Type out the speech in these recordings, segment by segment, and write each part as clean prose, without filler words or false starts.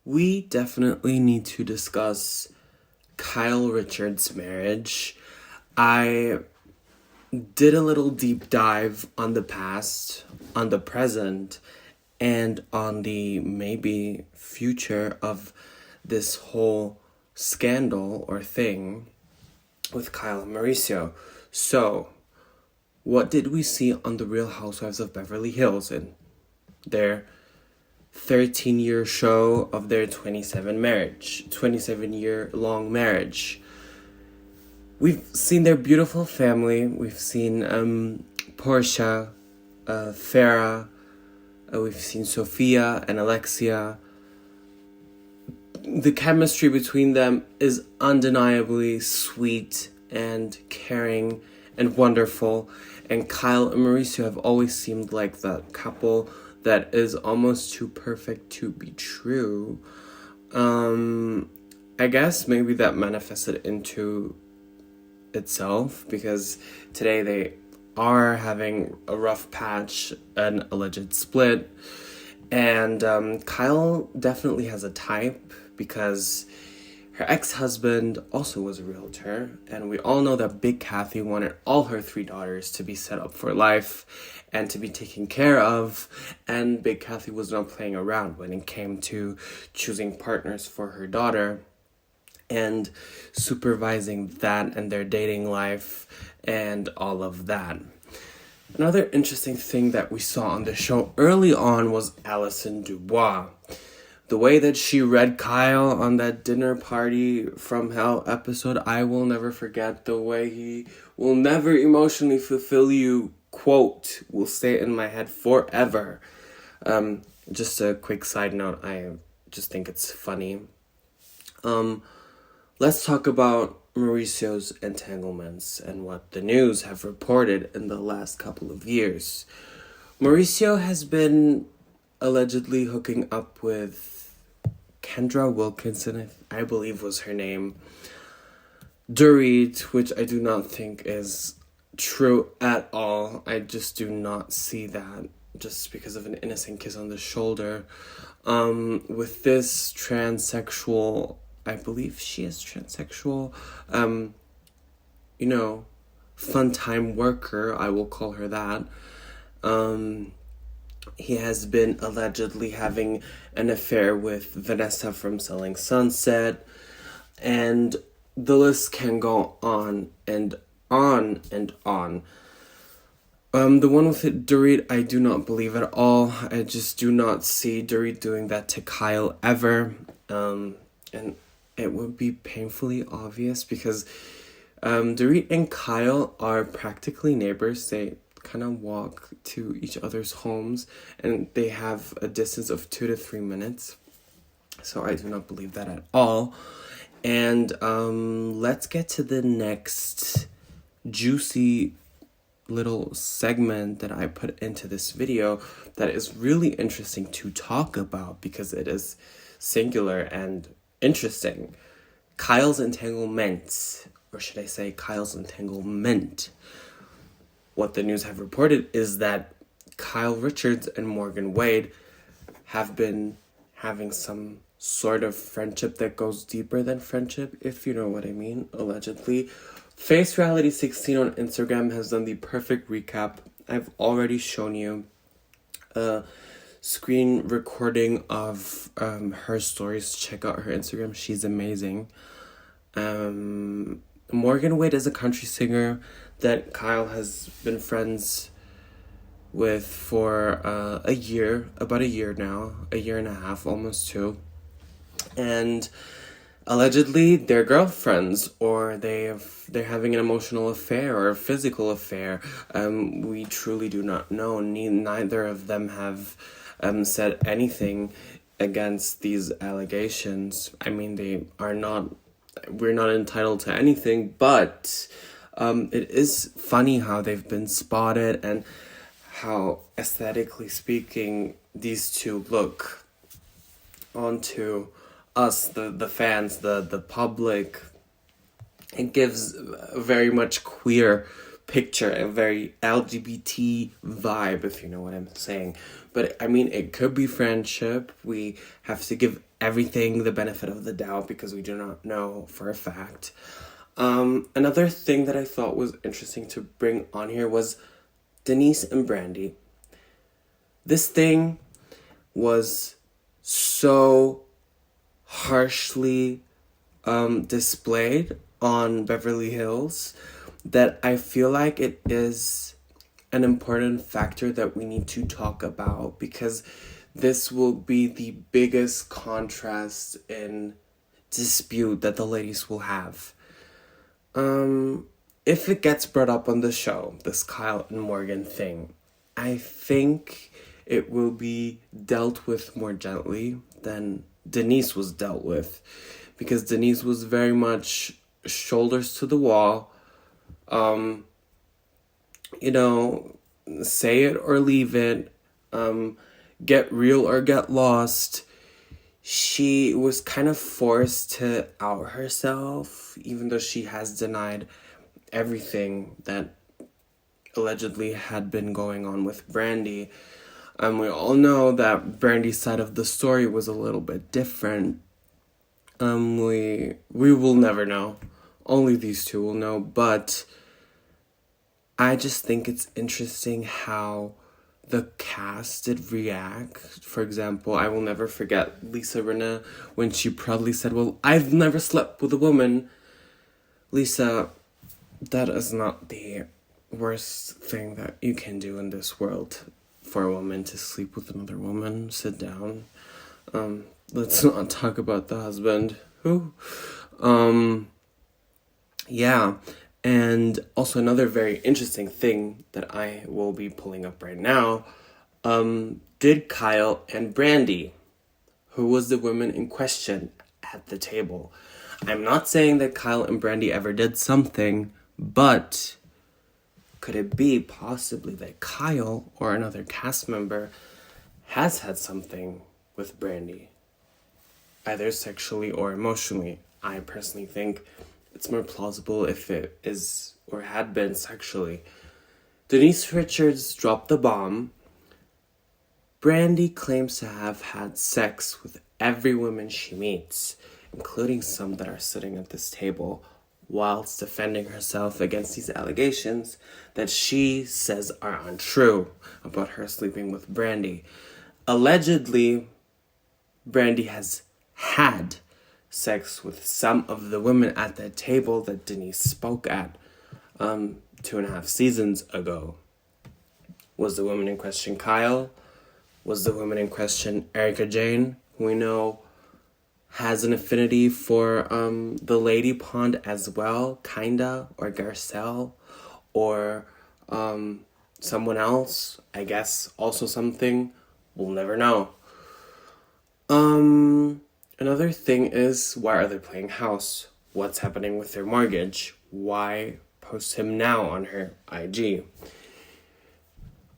we definitely need to discuss Kyle Richards' marriage. I did a little deep dive on the past, on the present, and on the maybe future of this whole scandal or thing with Kyle and Mauricio. So, what did we see on the Real Housewives of Beverly Hills in their 13-year show of their 27-year long marriage? We've seen their beautiful family. We've seen Portia, Farrah. We've seen Sophia and Alexia. The chemistry between them is undeniably sweet and caring and wonderful. And Kyle and Mauricio have always seemed like that couple that is almost too perfect to be true. I guess maybe that manifested into itself because today they are having a rough patch, an alleged split. And Kyle definitely has a type because her ex-husband also was a realtor, and we all know that Big Kathy wanted all her 3 daughters to be set up for life and to be taken care of, and Big Kathy was not playing around when it came to choosing partners for her daughter and supervising that and their dating life and all of that. Another interesting thing that we saw on the show early on was Alison Dubois. The way that she read Kyle on that dinner party from hell episode, I will never forget. The way he will never emotionally fulfill you, quote, will stay in my head forever. Just a quick side note, I just think it's funny. Let's talk about Mauricio's entanglements and what the news have reported in the last couple of years. Mauricio has been allegedly hooking up with Kendra Wilkinson, I believe was her name, Dorit, which I do not think is true at all. I just do not see that just because of an innocent kiss on the shoulder. With this transsexual, I believe she is transsexual, fun time worker, I will call her that. He has been allegedly having an affair with Vanessa from Selling Sunset, and the list can go on and on and on. The one with Dorit, I do not believe at all. I just do not see Dorit doing that to Kyle ever, and it would be painfully obvious because Dorit and Kyle are practically neighbors. They kind of walk to each other's homes and they have a distance of 2 to 3 minutes. So I do not believe that at all. And let's get to the next juicy little segment that I put into this video that is really interesting to talk about because it is singular and interesting. Kyle's entanglement, or should I say Kyle's entanglement. What the news have reported is that Kyle Richards and Morgan Wade have been having some sort of friendship that goes deeper than friendship, if you know what I mean, allegedly. Face Reality 16 on Instagram has done the perfect recap. I've already shown you a screen recording of her stories. Check out her Instagram. She's amazing. Morgan Wade is a country singer that Kyle has been friends with for about a year now, a year and a half, almost 2. And allegedly they're girlfriends, or they're having an emotional affair or a physical affair. We truly do not know. Neither of them have said anything against these allegations. I mean, we're not entitled to anything, but it is funny how they've been spotted and how, aesthetically speaking, these two look onto us, the fans, the public. It gives a very much queer picture, a very LGBT vibe, if you know what I'm saying. But I mean, it could be friendship. We have to give everything the benefit of the doubt because we do not know for a fact. Another thing that I thought was interesting to bring on here was Denise and Brandy. This thing was so harshly displayed on Beverly Hills that I feel like it is an important factor that we need to talk about, because this will be the biggest contrast in dispute that the ladies will have. If it gets brought up on the show, this Kyle and Morgan thing, I think it will be dealt with more gently than Denise was dealt with, because Denise was very much shoulders to the wall. Say it or leave it, get real or get lost. She was kind of forced to out herself, even though she has denied everything that allegedly had been going on with Brandy. We all know that Brandy's side of the story was a little bit different. We will never know. Only these two will know, but I just think it's interesting how the cast did react. For example, I will never forget Lisa Rinna when she proudly said, "Well, I've never slept with a woman." Lisa, that is not the worst thing that you can do in this world, for a woman to sleep with another woman. Sit down. Let's not talk about the husband. Who? Yeah. And also another very interesting thing that I will be pulling up right now, did Kyle and Brandy, who was the woman in question at the table. I'm not saying that Kyle and Brandy ever did something, but could it be possibly that Kyle or another cast member has had something with Brandy, either sexually or emotionally? I personally think it's more plausible if it is or had been sexually. Denise Richards dropped the bomb. Brandy claims to have had sex with every woman she meets, including some that are sitting at this table, whilst defending herself against these allegations that she says are untrue about her sleeping with Brandy. Allegedly, Brandy has had sex with some of the women at that table that Denise spoke at 2.5 seasons ago. Was the woman in question Kyle? Was the woman in question Erica Jane, who we know has an affinity for the Lady Pond as well, kinda, or Garcelle, or someone else, I guess, also something? We'll never know. Another thing is, why are they playing house? What's happening with their mortgage? Why post him now on her IG?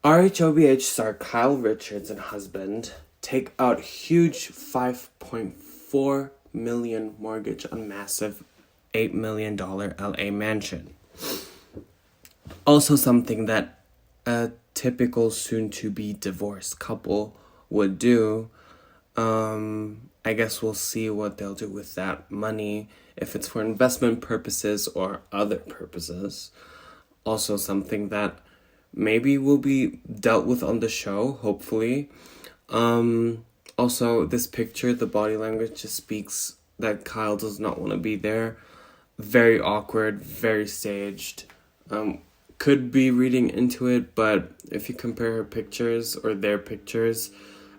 RHOBH star Kyle Richards and husband take out huge $5.4 million mortgage on massive $8 million LA mansion. Also something that a typical soon-to-be divorced couple would do. I guess we'll see what they'll do with that money, if it's for investment purposes or other purposes. Also something that maybe will be dealt with on the show, hopefully. Also, this picture, the body language just speaks that Kyle does not want to be there. Very awkward, very staged. Could be reading into it, but if you compare her pictures or their pictures,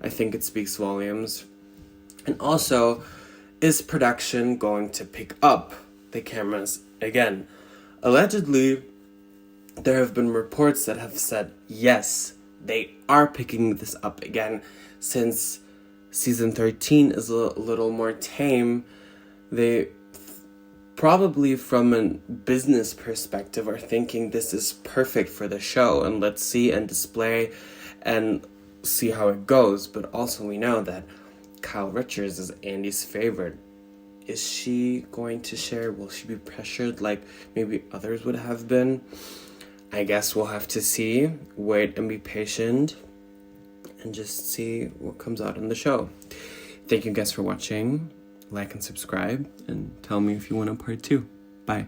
I think it speaks volumes. And also, is production going to pick up the cameras again? Allegedly, there have been reports that have said, yes, they are picking this up again. Since season 13 is a little more tame, they probably from a business perspective are thinking this is perfect for the show, and let's see and display and see how it goes. But also we know that Kyle Richards is Andy's favorite. Is she going to share? Will she be pressured like maybe others would have been? I guess we'll have to see, wait and be patient, and just see what comes out in the show. Thank you guys for watching. Like and subscribe, and tell me if you want a part 2. Bye.